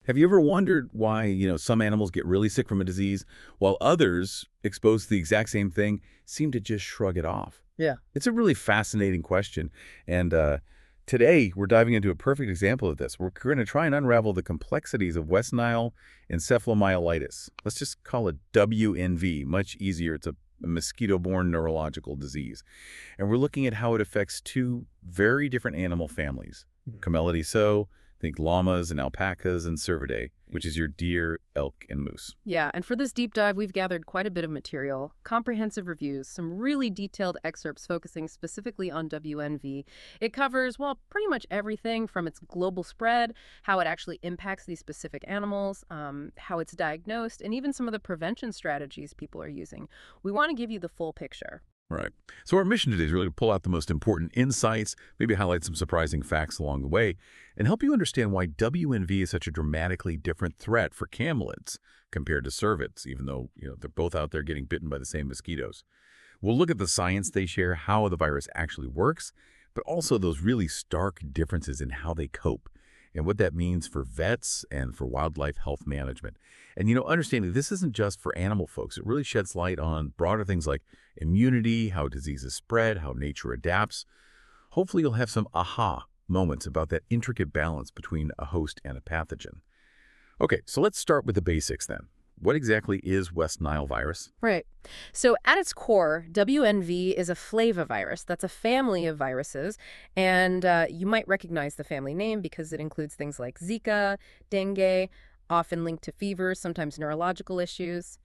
Have you ever wondered why, some animals get really sick from a disease while others, exposed to the exact same thing, seem to just shrug it off? Yeah. It's a really fascinating question. And today, we're diving into a perfect example of this. We're going to try and unravel the complexities of West Nile encephalomyelitis. Let's just call it WNV. Much easier. It's a mosquito-borne neurological disease. And we're looking at how it affects two very different animal families. Camelidae, think llamas and alpacas and cervidae, which is your deer, elk, and moose. Yeah, and for this deep dive, we've gathered quite a bit of material, comprehensive reviews, some really detailed excerpts focusing specifically on WNV. It covers, well, pretty much everything from its global spread, how it actually impacts these specific animals, how it's diagnosed, and even some of the prevention strategies people are using. We want to give you the full picture. Right. So our mission today is really to pull out the most important insights, maybe highlight some surprising facts along the way, and help you understand why WNV is such a dramatically different threat for camelids compared to cervids, even though, they're both out there getting bitten by the same mosquitoes. We'll look at the science they share, how the virus actually works, but also those really stark differences in how they cope and what that means for vets and for wildlife health management. And, understanding this isn't just for animal folks. It really sheds light on broader things like immunity, how diseases spread, how nature adapts. Hopefully you'll have some aha moments about that intricate balance between a host and a pathogen. Okay, so let's start with the basics then. What exactly is West Nile virus? Right. So at its core, WNV is a flavivirus. That's a family of viruses. And you might recognize the family name because it includes things like Zika, dengue, often linked to fevers, sometimes neurological issues.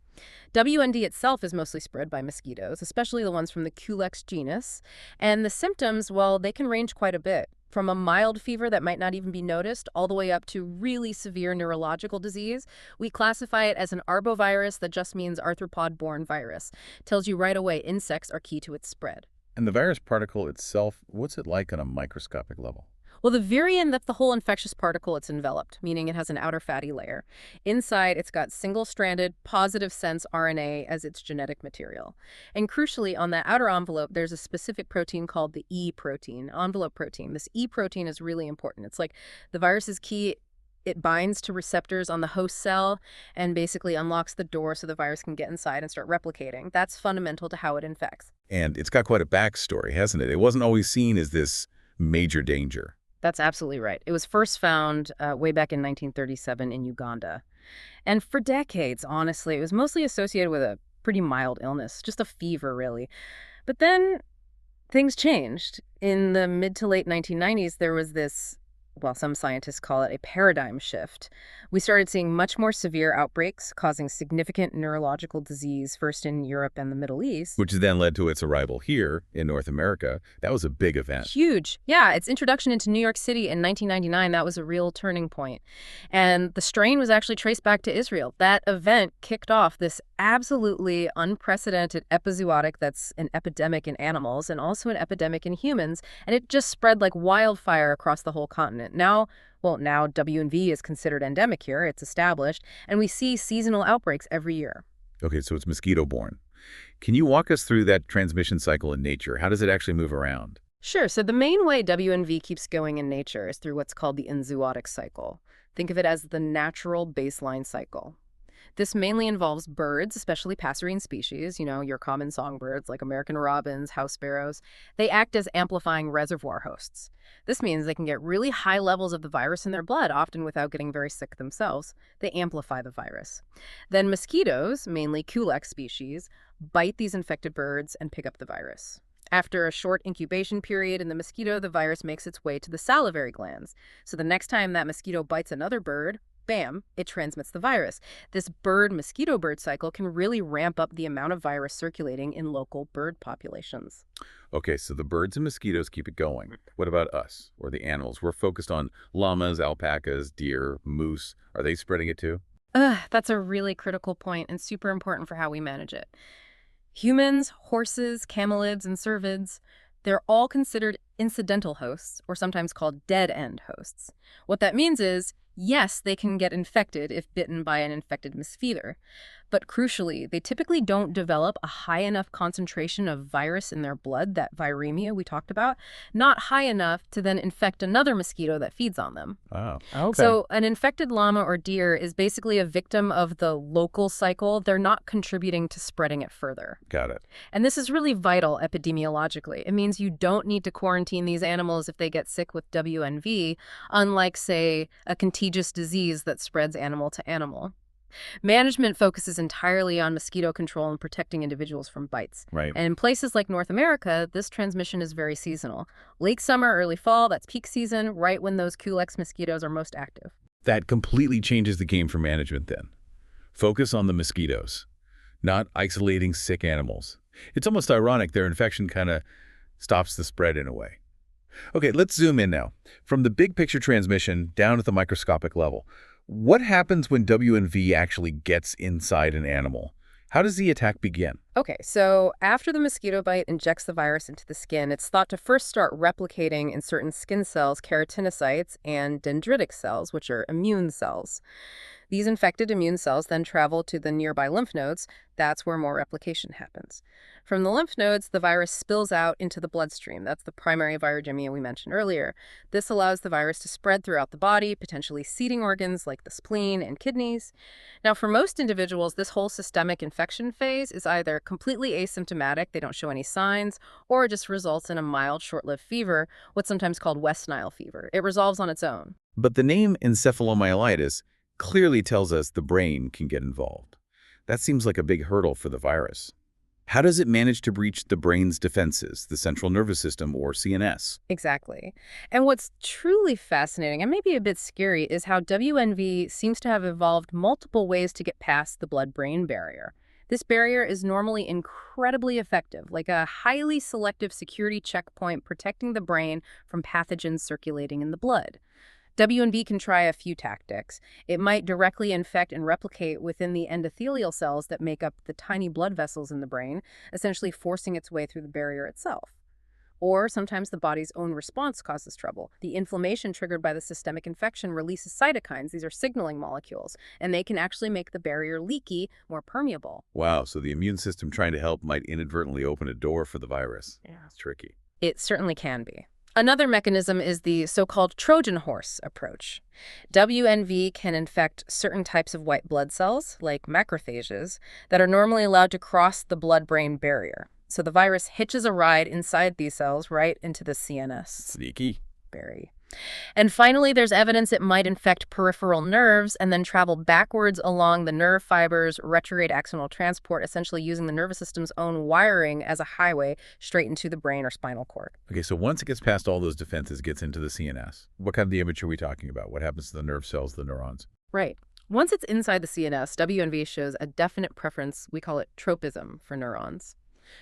WND itself is mostly spread by mosquitoes, especially the ones from the Culex genus. And the symptoms, well, they can range quite a bit, from a mild fever that might not even be noticed all the way up to really severe neurological disease. We classify it as an arbovirus. That just means arthropod-borne virus. Tells you right away insects are key to its spread. And the virus particle itself, what's it like on a microscopic level? Well, the virion, that's the whole infectious particle it's enveloped, meaning it has an outer fatty layer. Inside, it's got single-stranded, positive-sense RNA as its genetic material. And crucially, on that outer envelope, there's a specific protein called the E protein, envelope protein. This E protein is really important. It's like the virus's key. It binds to receptors on the host cell and basically unlocks the door so the virus can get inside and start replicating. That's fundamental to how it infects. And it's got quite a backstory, hasn't it? It wasn't always seen as this major danger. That's absolutely right. It was first found way back in 1937 in Uganda. And for decades, honestly, it was mostly associated with a pretty mild illness, just a fever, really. But then things changed. In the mid to late 1990s, there was this, well, some scientists call it a paradigm shift. We started seeing much more severe outbreaks causing significant neurological disease, first in Europe and the Middle East. Which then led to its arrival here in North America. That was a big event. Huge. Yeah, its introduction into New York City in 1999, that was a real turning point. And the strain was actually traced back to Israel. That event kicked off this absolutely unprecedented epizootic that's an epidemic in animals and also an epidemic in humans. And it just spread like wildfire across the whole continent. Now WNV is considered endemic here. It's established. And we see seasonal outbreaks every year. Okay, so it's mosquito-borne. Can you walk us through that transmission cycle in nature? How does it actually move around? Sure. So the main way WNV keeps going in nature is through what's called the enzootic cycle. Think of it as the natural baseline cycle. This mainly involves birds, especially passerine species, your common songbirds like American robins, house sparrows. They act as amplifying reservoir hosts. This means they can get really high levels of the virus in their blood, often without getting very sick themselves. They amplify the virus. Then mosquitoes, mainly Culex species, bite these infected birds and pick up the virus. After a short incubation period in the mosquito, the virus makes its way to the salivary glands. So the next time that mosquito bites another bird, bam, it transmits the virus. This bird-mosquito-bird cycle can really ramp up the amount of virus circulating in local bird populations. Okay, so the birds and mosquitoes keep it going. What about us, or the animals? We're focused on llamas, alpacas, deer, moose. Are they spreading it too? That's a really critical point and super important for how we manage it. Humans, horses, camelids, and cervids, they're all considered incidental hosts, or sometimes called dead-end hosts. What that means is, yes, they can get infected if bitten by an infected mosquito, But crucially, they typically don't develop a high enough concentration of virus in their blood, that viremia we talked about, not high enough to then infect another mosquito that feeds on them. Oh, Okay. So an infected llama or deer is basically a victim of the local cycle. They're not contributing to spreading it further. got it. And this is really vital epidemiologically. It means you don't need to quarantine these animals if they get sick with WNV, unlike, say, a contagious disease that spreads animal to animal. Management focuses entirely on mosquito control and protecting individuals from bites. Right. And in places like North America, this transmission is very seasonal. Late summer, early fall, that's peak season, right when those Culex mosquitoes are most active. That completely changes the game for management then. Focus on the mosquitoes, not isolating sick animals. It's almost ironic their infection kind of stops the spread in a way. Okay, let's zoom in now. From the big picture transmission down at the microscopic level, what happens when WNV actually gets inside an animal? How does the attack begin? Okay, so after the mosquito bite injects the virus into the skin, it's thought to first start replicating in certain skin cells, keratinocytes, and dendritic cells, which are immune cells. These infected immune cells then travel to the nearby lymph nodes. That's where more replication happens. From the lymph nodes, the virus spills out into the bloodstream. That's the primary virogemia we mentioned earlier. This allows the virus to spread throughout the body, potentially seeding organs like the spleen and kidneys. Now, for most individuals, this whole systemic infection phase is either completely asymptomatic, they don't show any signs, or it just results in a mild, short-lived fever, what's sometimes called West Nile fever. It resolves on its own. But the name encephalomyelitis clearly tells us the brain can get involved. That seems like a big hurdle for the virus. How does it manage to breach the brain's defenses, the central nervous system, or CNS? Exactly. And what's truly fascinating, and maybe a bit scary, is how WNV seems to have evolved multiple ways to get past the blood-brain barrier. This barrier is normally incredibly effective, like a highly selective security checkpoint protecting the brain from pathogens circulating in the blood. WNV can try a few tactics. It might directly infect and replicate within the endothelial cells that make up the tiny blood vessels in the brain, essentially forcing its way through the barrier itself. Or sometimes the body's own response causes trouble. The inflammation triggered by the systemic infection releases cytokines. These are signaling molecules, and they can actually make the barrier leaky, more permeable. Wow, so the immune system trying to help might inadvertently open a door for the virus. Yeah. It's tricky. It certainly can be. Another mechanism is the so-called Trojan horse approach. WNV can infect certain types of white blood cells, like macrophages, that are normally allowed to cross the blood-brain barrier. So the virus hitches a ride inside these cells right into the CNS. Sneaky. Very. And finally, there's evidence it might infect peripheral nerves and then travel backwards along the nerve fibers, retrograde axonal transport, essentially using the nervous system's own wiring as a highway straight into the brain or spinal cord. Okay, so once it gets past all those defenses, gets into the CNS, what kind of damage are we talking about? What happens to the nerve cells, the neurons? Right. Once it's inside the CNS, WNV shows a definite preference, we call it tropism, for neurons.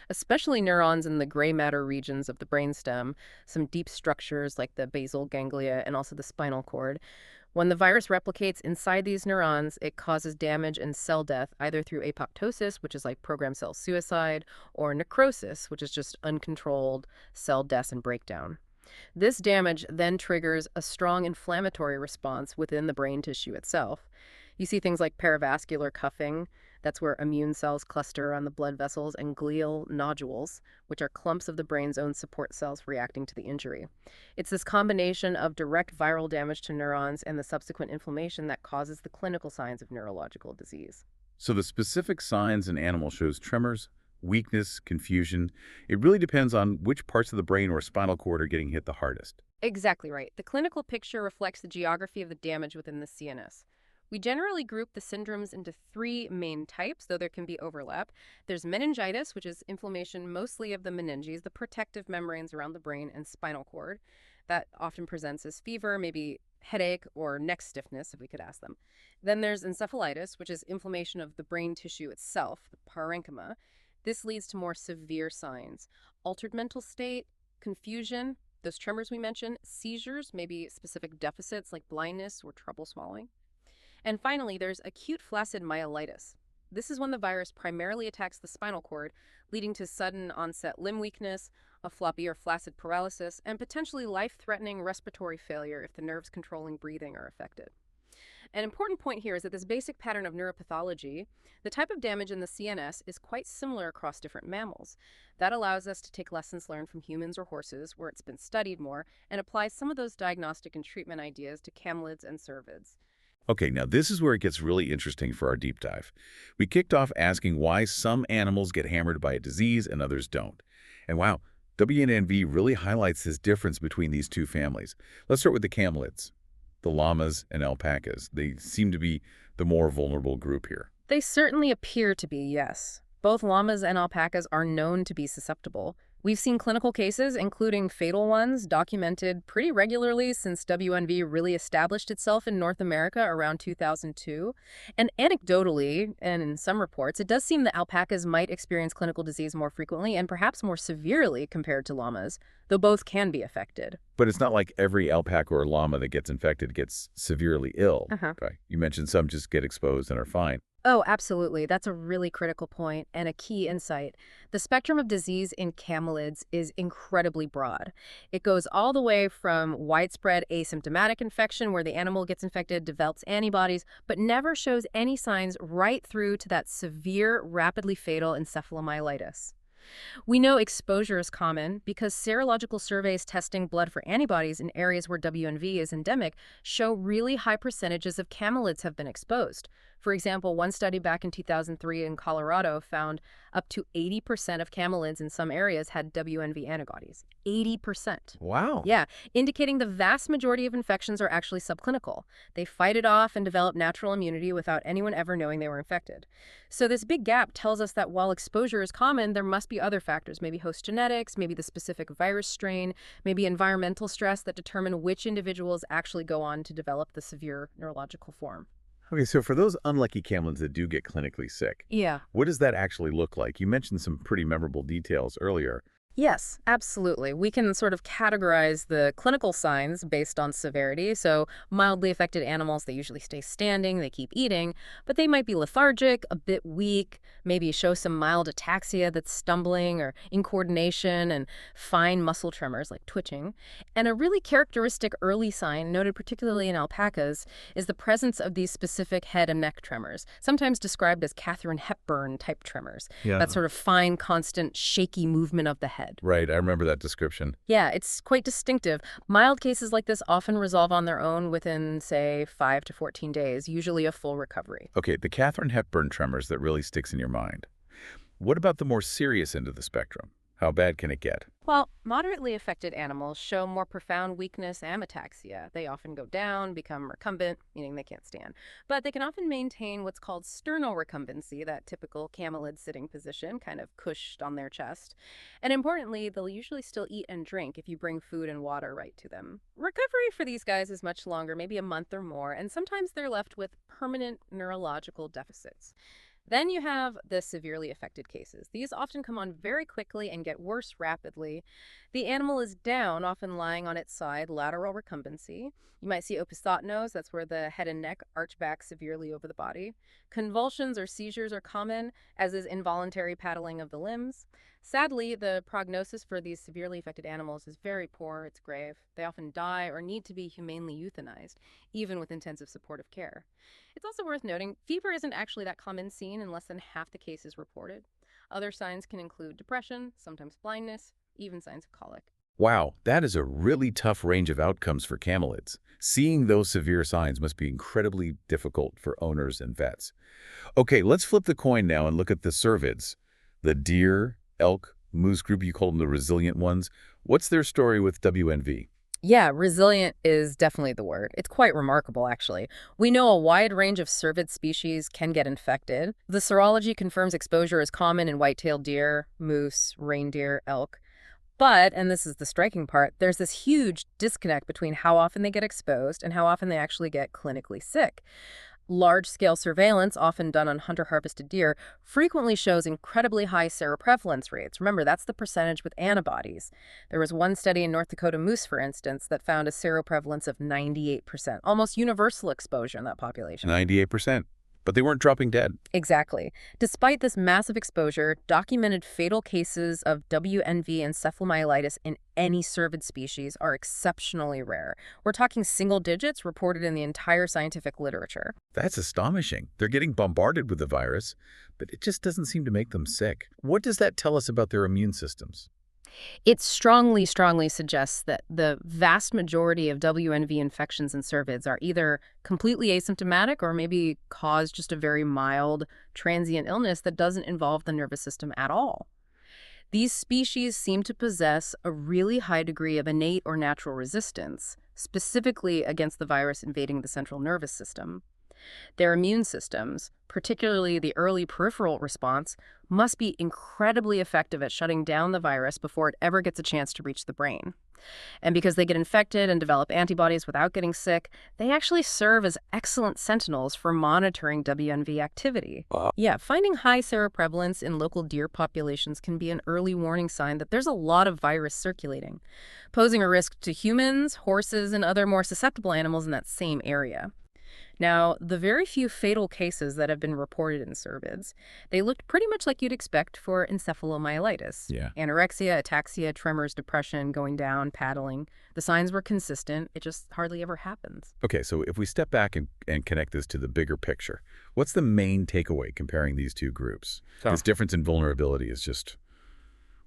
Especially neurons in the gray matter regions of the brainstem, some deep structures like the basal ganglia and also the spinal cord. When the virus replicates inside these neurons, it causes damage and cell death either through apoptosis, which is like programmed cell suicide, or necrosis, which is just uncontrolled cell death and breakdown. This damage then triggers a strong inflammatory response within the brain tissue itself. You see things like perivascular cuffing. That's where immune cells cluster on the blood vessels, and glial nodules, which are clumps of the brain's own support cells reacting to the injury. It's this combination of direct viral damage to neurons and the subsequent inflammation that causes the clinical signs of neurological disease. So the specific signs in animal shows tremors, weakness, confusion. It really depends on which parts of the brain or spinal cord are getting hit the hardest. Exactly right. The clinical picture reflects the geography of the damage within the CNS. We generally group the syndromes into three main types, though there can be overlap. There's meningitis, which is inflammation mostly of the meninges, the protective membranes around the brain and spinal cord. That often presents as fever, maybe headache, or neck stiffness, if we could ask them. Then there's encephalitis, which is inflammation of the brain tissue itself, the parenchyma. This leads to more severe signs: altered mental state, confusion, those tremors we mentioned, seizures, maybe specific deficits like blindness or trouble swallowing. And finally, there's acute flaccid myelitis. This is when the virus primarily attacks the spinal cord, leading to sudden onset limb weakness, a floppy or flaccid paralysis, and potentially life-threatening respiratory failure if the nerves controlling breathing are affected. An important point here is that this basic pattern of neuropathology, the type of damage in the CNS, is quite similar across different mammals. That allows us to take lessons learned from humans or horses, where it's been studied more, and apply some of those diagnostic and treatment ideas to camelids and cervids. Okay, now this is where it gets really interesting for our deep dive. We kicked off asking why some animals get hammered by a disease and others don't. And wow, WNV really highlights this difference between these two families. Let's start with the camelids, the llamas and alpacas. They seem to be the more vulnerable group here. They certainly appear to be, yes. Both llamas and alpacas are known to be susceptible. We've seen clinical cases, including fatal ones, documented pretty regularly since WNV really established itself in North America around 2002. And anecdotally, and in some reports, it does seem that alpacas might experience clinical disease more frequently and perhaps more severely compared to llamas, though both can be affected. But it's not like every alpaca or llama that gets infected gets severely ill. Right? You mentioned some just get exposed and are fine. Oh, absolutely. That's a really critical point and a key insight. The spectrum of disease in camelids is incredibly broad. It goes all the way from widespread asymptomatic infection, where the animal gets infected, develops antibodies, but never shows any signs, right through to that severe, rapidly fatal encephalomyelitis. We know exposure is common because serological surveys testing blood for antibodies in areas where WNV is endemic show really high percentages of camelids have been exposed. For example, one study back in 2003 in Colorado found up to 80% of camelids in some areas had WNV antibodies. 80%. Wow. Yeah, indicating the vast majority of infections are actually subclinical. They fight it off and develop natural immunity without anyone ever knowing they were infected. So this big gap tells us that while exposure is common, there must be other factors, maybe host genetics, maybe the specific virus strain, maybe environmental stress that determine which individuals actually go on to develop the severe neurological form. Okay, so for those unlucky camelids that do get clinically sick, Yeah. what does that actually look like? You mentioned some pretty memorable details earlier. Yes, absolutely. We can sort of categorize the clinical signs based on severity. So mildly affected animals, they usually stay standing, they keep eating, but they might be lethargic, a bit weak, maybe show some mild ataxia that's stumbling or incoordination and fine muscle tremors like twitching. And a really characteristic early sign, noted particularly in alpacas, is the presence of these specific head and neck tremors, sometimes described as Katharine Hepburn type tremors. Yeah. That sort of fine, constant, shaky movement of the head. Right, I remember that description. Yeah, it's quite distinctive. Mild cases like this often resolve on their own within, say, 5 to 14 days, usually a full recovery. Okay, the Katharine Hepburn tremors that really sticks in your mind. What about the more serious end of the spectrum? How bad can it get? Well, moderately affected animals show more profound weakness and ataxia. They often go down, become recumbent, meaning they can't stand. But they can often maintain what's called sternal-recumbency, that typical camelid sitting position, kind of cushed on their chest. And importantly, they'll usually still eat and drink if you bring food and water right to them. Recovery for these guys is much longer, maybe a month or more, and sometimes they're left with permanent neurological deficits. Then you have the severely affected cases. These often come on very quickly and get worse rapidly. The animal is down, often lying on its side, lateral recumbency. You might see opisthotonos, that's where the head and neck arch back severely over the body. Convulsions or seizures are common, as is involuntary paddling of the limbs. Sadly, the prognosis for these severely affected animals is very poor, it's grave. They often die or need to be humanely euthanized, even with intensive supportive care. It's also worth noting, fever isn't actually that common seen in less than half the cases reported. Other signs can include depression, sometimes blindness, even signs of colic. Wow, that is a really tough range of outcomes for camelids. Seeing those severe signs must be incredibly difficult for owners and vets. Okay, let's flip the coin now and look at the cervids. The deer, elk, moose group, you call them the resilient ones. What's their story with WNV? Yeah, resilient is definitely the word. It's quite remarkable, actually. We know a wide range of cervid species can get infected. The serology confirms exposure is common in white-tailed deer, moose, reindeer, elk. But, and this is the striking part, there's this huge disconnect between how often they get exposed and how often they actually get clinically sick. Large-scale surveillance, often done on hunter-harvested deer, frequently shows incredibly high seroprevalence rates. Remember, that's the percentage with antibodies. There was one study in North Dakota moose, for instance, that found a seroprevalence of 98%, almost universal exposure in that population. 98%. but they weren't dropping dead. Exactly. Despite this massive exposure, documented fatal cases of WNV encephalomyelitis in any cervid species are exceptionally rare. We're talking single digits reported in the entire scientific literature. That's astonishing. They're getting bombarded with the virus, but it just doesn't seem to make them sick. What does that tell us about their immune systems? It strongly suggests that the vast majority of WNV infections in cervids are either completely asymptomatic or maybe cause just a very mild transient illness that doesn't involve the nervous system at all. These species seem to possess a really high degree of innate or natural resistance, specifically against the virus invading the central nervous system. Their immune systems, particularly the early peripheral response, must be incredibly effective at shutting down the virus before it ever gets a chance to reach the brain. And because they get infected and develop antibodies without getting sick, they actually serve as excellent sentinels for monitoring WNV activity. Wow. Yeah, finding high seroprevalence in local deer populations can be an early warning sign that there's a lot of virus circulating, posing a risk to humans, horses, and other more susceptible animals in that same area. Now, the very few fatal cases that have been reported in cervids, they looked pretty much like you'd expect for encephalomyelitis. Yeah. Anorexia, ataxia, tremors, depression, going down, paddling. The signs were consistent. It just hardly ever happens. Okay, so if we step back and connect this to the bigger picture, what's the main takeaway comparing these two groups? This difference in vulnerability is just,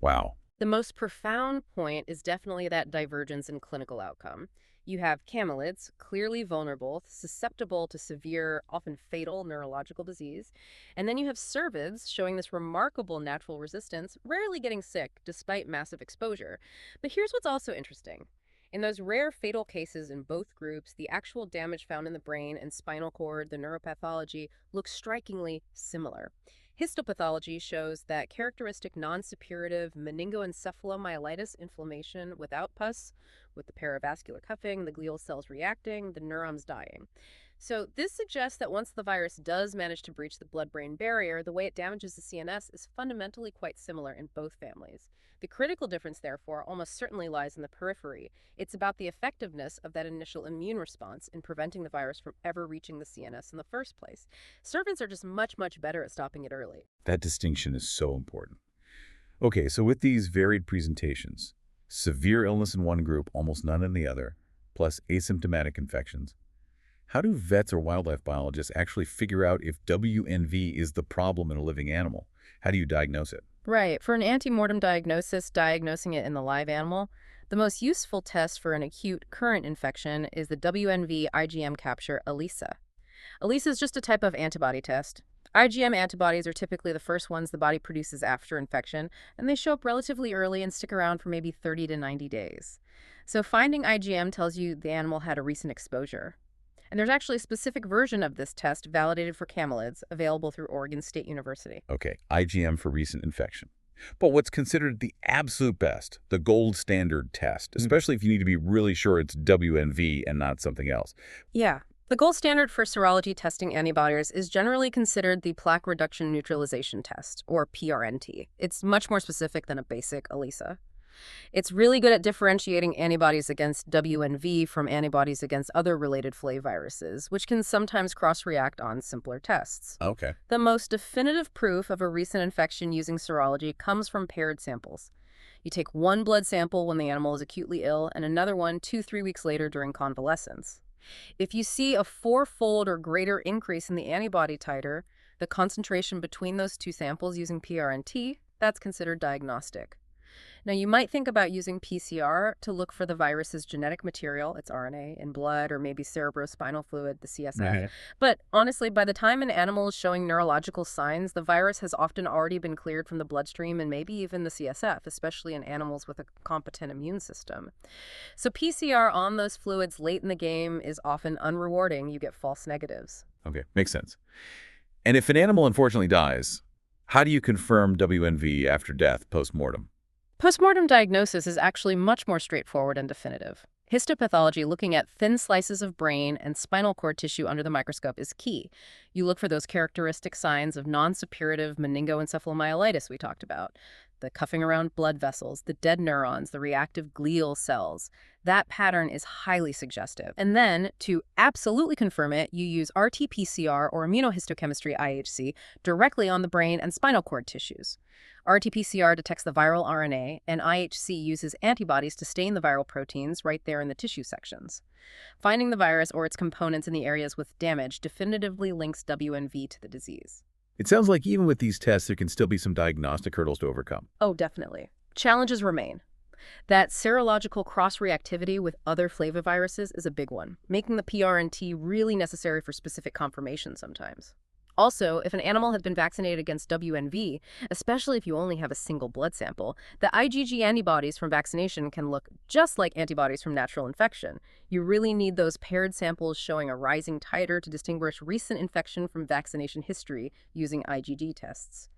wow. The most profound point is definitely that divergence in clinical outcome. You have camelids, clearly vulnerable, susceptible to severe, often fatal neurological disease. And then you have cervids showing this remarkable natural resistance, rarely getting sick despite massive exposure. But here's what's also interesting. In those rare fatal cases in both groups, the actual damage found in the brain and spinal cord, the neuropathology, looks strikingly similar. Histopathology shows that characteristic non-suppurative meningoencephalomyelitis inflammation without pus, with the paravascular cuffing, the glial cells reacting, the neurons dying. So this suggests that once the virus does manage to breach the blood-brain barrier, the way it damages the CNS is fundamentally quite similar in both families. The critical difference, therefore, almost certainly lies in the periphery. It's about the effectiveness of that initial immune response in preventing the virus from ever reaching the CNS in the first place. Cervids are just much better at stopping it early. That distinction is so important. Okay, so with these varied presentations, severe illness in one group, almost none in the other, plus asymptomatic infections, how do vets or wildlife biologists actually figure out if WNV is the problem in a living animal? How do you diagnose it? Right. For an ante-mortem diagnosis, diagnosing it in the live animal, the most useful test for an acute current infection is the WNV IgM capture ELISA. ELISA is just a type of antibody test. IgM antibodies are typically the first ones the body produces after infection, and they show up relatively early and stick around for maybe 30 to 90 days. So finding IgM tells you the animal had a recent exposure. And there's actually a specific version of this test validated for camelids, available through Oregon State University. Okay, IgM for recent infection. But what's considered the absolute best, the gold standard test, especially if you need to be really sure it's WNV and not something else? Yeah. The gold standard for serology testing antibodies is generally considered the plaque reduction neutralization test, or PRNT. It's much more specific than a basic ELISA. It's really good at differentiating antibodies against WNV from antibodies against other related flaviruses, which can sometimes cross-react on simpler tests. Okay. The most definitive proof of a recent infection using serology comes from paired samples. You take one blood sample when the animal is acutely ill and another one 2-3 weeks later during convalescence. If you see a 4-fold or greater increase in the antibody titer, the concentration between those two samples using PRNT, that's considered diagnostic. Now, you might think about using PCR to look for the virus's genetic material, its RNA, in blood or maybe cerebrospinal fluid, the CSF. Right. But honestly, by the time an animal is showing neurological signs, the virus has often already been cleared from the bloodstream and maybe even the CSF, especially in animals with a competent immune system. So PCR on those fluids late in the game is often unrewarding. You get false negatives. Okay, makes sense. And if an animal unfortunately dies, how do you confirm WNV after death post-mortem? Postmortem diagnosis is actually much more straightforward and definitive. Histopathology, looking at thin slices of brain and spinal cord tissue under the microscope, is key. You look for those characteristic signs of non-suppurative meningoencephalomyelitis we talked about. the cuffing around blood vessels, the dead neurons, the reactive glial cells. That pattern is highly suggestive. And then, to absolutely confirm it, you use RT-PCR or immunohistochemistry IHC directly on the brain and spinal cord tissues. RT-PCR detects the viral RNA, and IHC uses antibodies to stain the viral proteins right there in the tissue sections. Finding the virus or its components in the areas with damage definitively links WNV to the disease. It sounds like even with these tests, there can still be some diagnostic hurdles to overcome. Oh, definitely. Challenges remain. That serological cross-reactivity with other flaviviruses is a big one, making the PRNT really necessary for specific confirmation sometimes. Also, if an animal has been vaccinated against WNV, especially if you only have a single blood sample, the IgG antibodies from vaccination can look just like antibodies from natural infection. You really need those paired samples showing a rising titer to distinguish recent infection from vaccination history using IgG tests.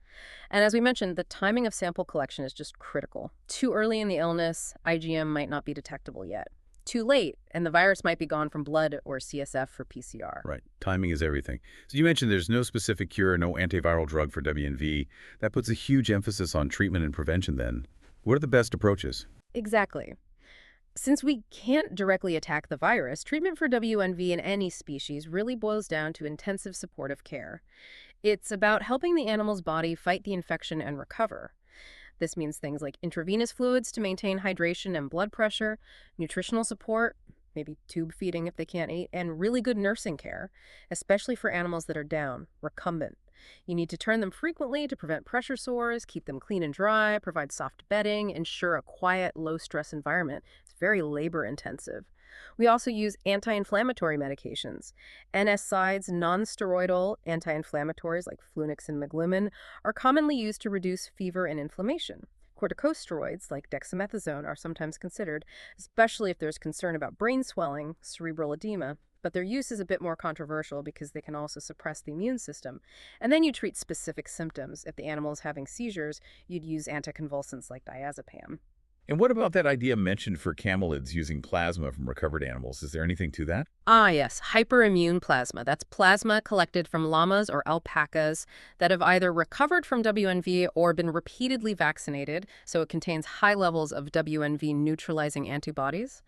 And as we mentioned, the timing of sample collection is just critical. Too early in the illness, IgM might not be detectable yet. Too late, and the virus might be gone from blood or CSF for PCR. Right. Timing is everything. So you mentioned there's no specific cure, no antiviral drug for WNV. That puts a huge emphasis on treatment and prevention then. What are the best approaches? Exactly. Since we can't directly attack the virus, treatment for WNV in any species really boils down to intensive supportive care. It's about helping the animal's body fight the infection and recover. This means things like intravenous fluids to maintain hydration and blood pressure, nutritional support, maybe tube feeding if they can't eat, and really good nursing care, especially for animals that are down, recumbent. You need to turn them frequently to prevent pressure sores, keep them clean and dry, provide soft bedding, ensure a quiet, low-stress environment. It's very labor-intensive. We also use anti-inflammatory medications. NSAIDs, non-steroidal anti-inflammatories like Flunix and Meglimin, are commonly used to reduce fever and inflammation. Corticosteroids like dexamethasone are sometimes considered, especially if there's concern about brain swelling, cerebral edema, but their use is a bit more controversial because they can also suppress the immune system. And then you treat specific symptoms. If the animal is having seizures, you'd use anticonvulsants like diazepam. And what about that idea mentioned for camelids using plasma from recovered animals? Is there anything to that? Ah, yes, hyperimmune plasma. That's plasma collected from llamas or alpacas that have either recovered from WNV or been repeatedly vaccinated, so it contains high levels of WNV neutralizing antibodies.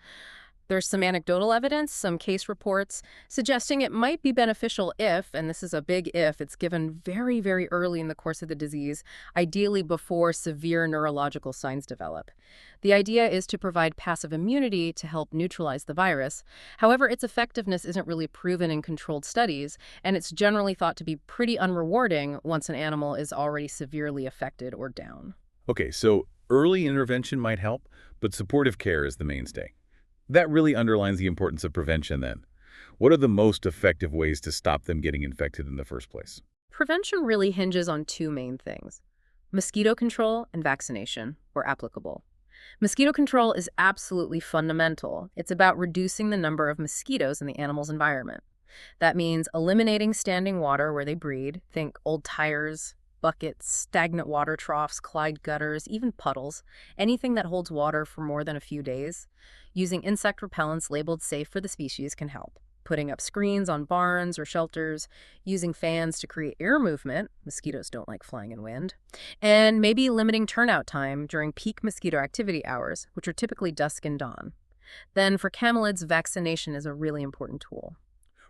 There's some anecdotal evidence, some case reports, suggesting it might be beneficial if, and this is a big if, it's given very, very early in the course of the disease, ideally before severe neurological signs develop. The idea is to provide passive immunity to help neutralize the virus. However, its effectiveness isn't really proven in controlled studies, and it's generally thought to be pretty unrewarding once an animal is already severely affected or down. Okay, so early intervention might help, but supportive care is the mainstay. That really underlines the importance of prevention then. What are the most effective ways to stop them getting infected in the first place? Prevention really hinges on two main things: mosquito control and vaccination, where applicable. Mosquito control is absolutely fundamental. It's about reducing the number of mosquitoes in the animal's environment. That means eliminating standing water where they breed. Think old tires, buckets, stagnant water troughs, clogged gutters, even puddles, anything that holds water for more than a few days. Using insect repellents labeled safe for the species can help. Putting up screens on barns or shelters, using fans to create air movement — mosquitoes don't like flying in wind — and maybe limiting turnout time during peak mosquito activity hours, which are typically dusk and dawn. Then for camelids, vaccination is a really important tool.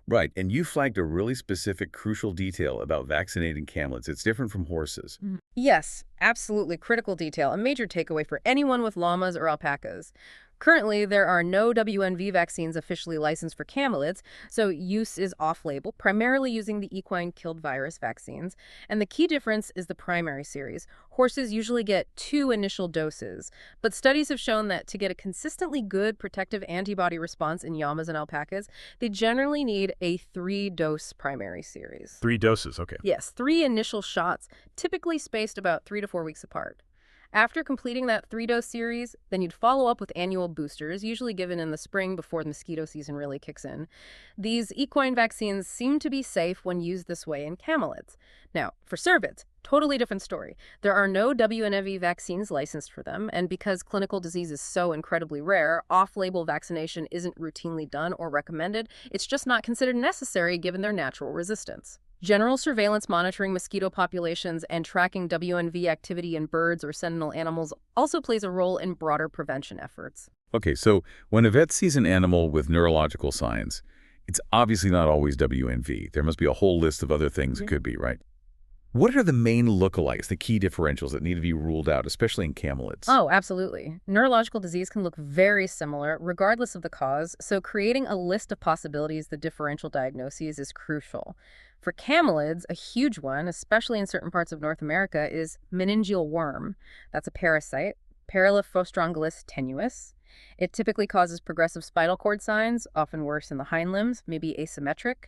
Right, and you flagged a really specific, crucial detail about vaccinating camelids. It's different from horses. Yes, absolutely critical detail, a major takeaway for anyone with llamas or alpacas. Currently, there are no WNV vaccines officially licensed for camelids, so use is off-label, primarily using the equine-killed virus vaccines. And the key difference is the primary series. Horses usually get 2 initial doses, but studies have shown that to get a consistently good protective antibody response in llamas and alpacas, they generally need a 3-dose primary series. 3 doses, okay. Yes, 3 initial shots, typically spaced about 3 to 4 weeks apart. After completing that 3-dose series, then you'd follow up with annual boosters, usually given in the spring before the mosquito season really kicks in. These equine vaccines seem to be safe when used this way in camelids. Now, for cervids, totally different story. There are no WNV vaccines licensed for them, and because clinical disease is so incredibly rare, off-label vaccination isn't routinely done or recommended. It's just not considered necessary given their natural resistance. General surveillance monitoring mosquito populations and tracking WNV activity in birds or sentinel animals also plays a role in broader prevention efforts. Okay, so when a vet sees an animal with neurological signs, it's obviously not always WNV. There must be a whole list of other things it could be, right? What are the main lookalikes, the key differentials that need to be ruled out, especially in camelids? Oh, absolutely. Neurological disease can look very similar regardless of the cause, so creating a list of possibilities, the differential diagnoses, is crucial. For camelids, a huge one, especially in certain parts of North America, is meningeal worm. That's a parasite, Paraliphostrongylus tenuis. It typically causes progressive spinal cord signs, often worse in the hind limbs, maybe asymmetric.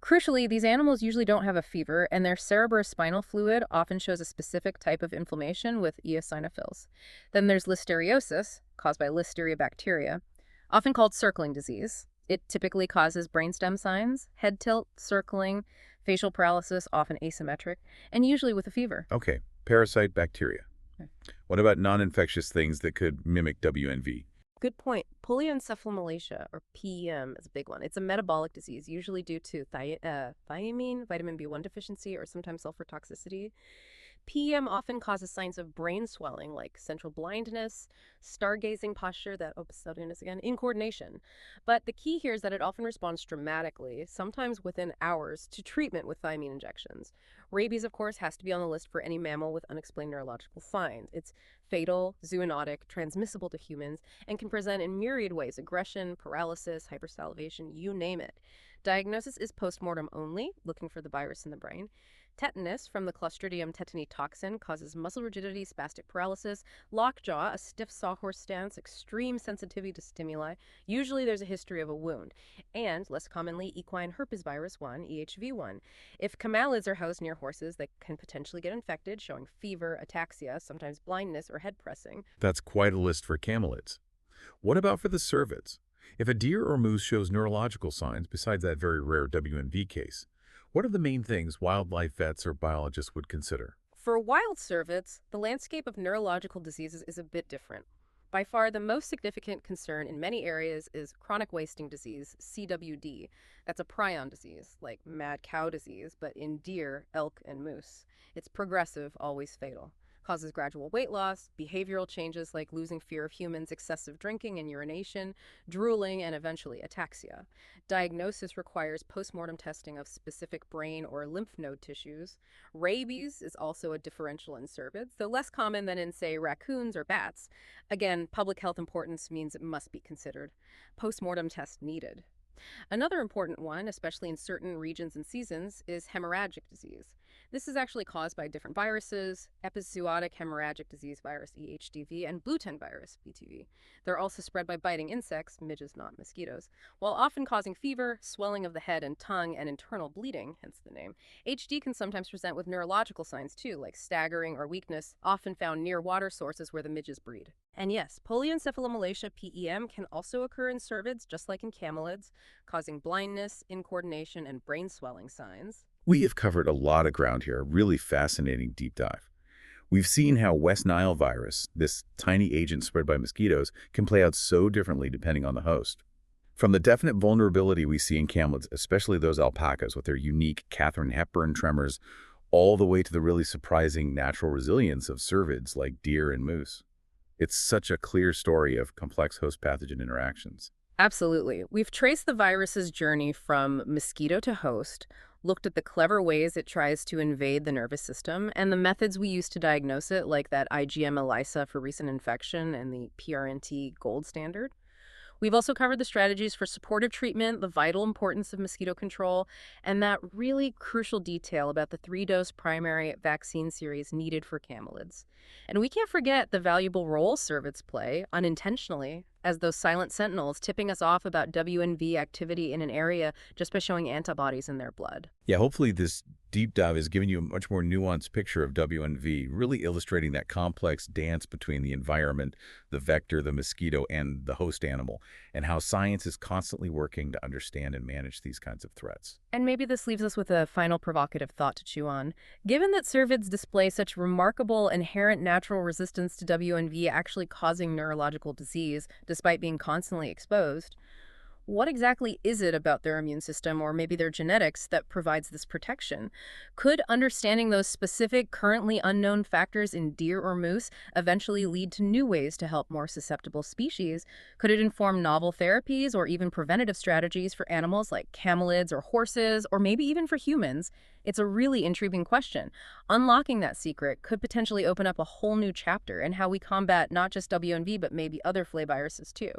Crucially, these animals usually don't have a fever, and their cerebrospinal fluid often shows a specific type of inflammation with eosinophils. Then there's listeriosis, caused by Listeria bacteria, often called circling disease. It typically causes brainstem signs, head tilt, circling, facial paralysis, often asymmetric, and usually with a fever. Okay, parasite bacteria. Okay. What about non-infectious things that could mimic WNV? Good point. Polioencephalomalacia, or PEM, is a big one. It's a metabolic disease, usually due to thiamine, vitamin B1 deficiency, or sometimes sulfur toxicity. PEM often causes signs of brain swelling, like central blindness, stargazing posture, incoordination. But the key here is that it often responds dramatically, sometimes within hours, to treatment with thiamine injections. Rabies, of course, has to be on the list for any mammal with unexplained neurological signs. It's fatal, zoonotic, transmissible to humans, and can present in myriad ways: aggression, paralysis, hypersalivation, you name it. Diagnosis is postmortem only, looking for the virus in the brain. Tetanus from the Clostridium tetani toxin causes muscle rigidity, spastic paralysis, lockjaw, a stiff sawhorse stance, extreme sensitivity to stimuli. Usually there's a history of a wound. And, less commonly, equine herpes virus 1, EHV1. If camelids are housed near horses, they can potentially get infected, showing fever, ataxia, sometimes blindness, or head pressing. That's quite a list for camelids. What about for the cervids? If a deer or moose shows neurological signs, besides that very rare WNV case, what are the main things wildlife vets or biologists would consider? For wild cervids, the landscape of neurological diseases is a bit different. By far, the most significant concern in many areas is chronic wasting disease, CWD. That's a prion disease, like mad cow disease, but in deer, elk, and moose. It's progressive, always fatal. Causes gradual weight loss, behavioral changes like losing fear of humans, excessive drinking and urination, drooling, and eventually ataxia. Diagnosis requires postmortem testing of specific brain or lymph node tissues. Rabies is also a differential in cervids, though less common than in, say, raccoons or bats. Again, public health importance means it must be considered. Postmortem test needed. Another important one, especially in certain regions and seasons, is hemorrhagic disease. This is actually caused by different viruses: epizootic hemorrhagic disease virus, EHDV, and blue tongue virus, BTV. They're also spread by biting insects, midges, not mosquitoes, while often causing fever, swelling of the head and tongue, and internal bleeding, hence the name. HD can sometimes present with neurological signs too, like staggering or weakness, often found near water sources where the midges breed. And yes, polioencephalomalacia, PEM, can also occur in cervids, just like in camelids, causing blindness, incoordination, and brain swelling signs. We have covered a lot of ground here, a really fascinating deep dive. We've seen how West Nile virus, this tiny agent spread by mosquitoes, can play out so differently depending on the host. From the definite vulnerability we see in camelids, especially those alpacas with their unique Katharine Hepburn tremors, all the way to the really surprising natural resilience of cervids like deer and moose. It's such a clear story of complex host-pathogen interactions. Absolutely. We've traced the virus's journey from mosquito to host, looked at the clever ways it tries to invade the nervous system, and the methods we use to diagnose it, like that IgM ELISA for recent infection and the PRNT gold standard. We've also covered the strategies for supportive treatment, the vital importance of mosquito control, and that really crucial detail about the 3-dose primary vaccine series needed for camelids. And we can't forget the valuable role cervids play, unintentionally, as those silent sentinels, tipping us off about WNV activity in an area just by showing antibodies in their blood. Yeah, hopefully this deep dive has given you a much more nuanced picture of WNV, really illustrating that complex dance between the environment, the vector, the mosquito, and the host animal, and how science is constantly working to understand and manage these kinds of threats. And maybe this leaves us with a final provocative thought to chew on. Given that cervids display such remarkable inherent natural resistance to WNV actually causing neurological disease, despite being constantly exposed, What exactly is it about their immune system or maybe their genetics that provides this protection? Could understanding those specific, currently unknown factors in deer or moose eventually lead to new ways to help more susceptible species? Could it inform novel therapies or even preventative strategies for animals like camelids or horses, or maybe even for humans? It's a really intriguing question. Unlocking that secret could potentially open up a whole new chapter in how we combat not just WNV, but maybe other flaviruses too.